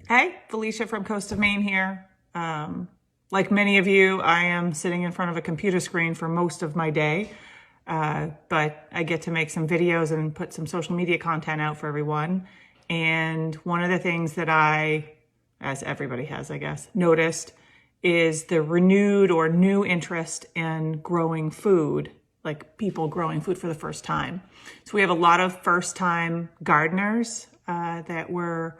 Hey, Felicia from Coast of Maine here. Like many of you, I am sitting in front of a computer screen for most of my day, but I get to make some videos and put some social media content out for everyone. And one of the things that I, as everybody has, I guess, noticed is the renewed or new interest in growing food, like people growing food for the first time. So we have a lot of first-time gardeners that we're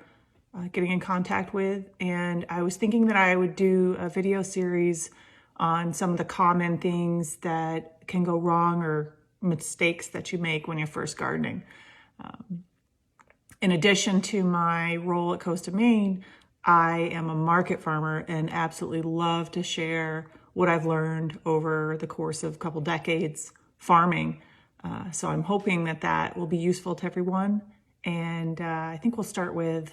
getting in contact with, and I was thinking that I would do a video series on some of the common things that can go wrong or mistakes that you make when you're first gardening. In addition to my role at Coast of Maine, I am a market farmer and absolutely love to share what I've learned over the course of a couple decades farming. So I'm hoping that that will be useful to everyone. And I think we'll start with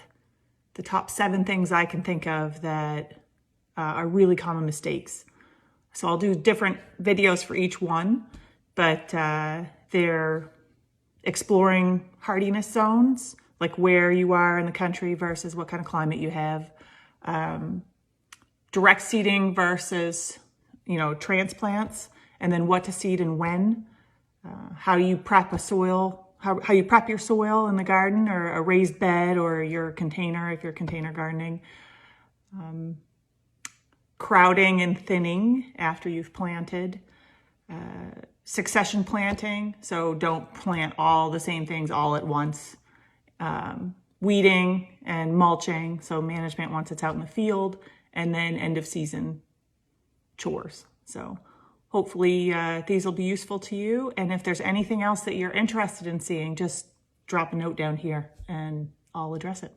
the top 7 things I can think of that are really common mistakes. So I'll do different videos for each one, but they're exploring hardiness zones, like where you are in the country versus what kind of climate you have, direct seeding versus, transplants, and then what to seed and when, how you prep a soil, how you prep your soil in the garden or a raised bed or your container if you're container gardening, crowding and thinning after you've planted, succession planting, so don't plant all the same things all at once, weeding and mulching, so management once it's out in the field, and then end of season chores. So hopefully these will be useful to you. And if there's anything else that you're interested in seeing, just drop a note down here and I'll address it.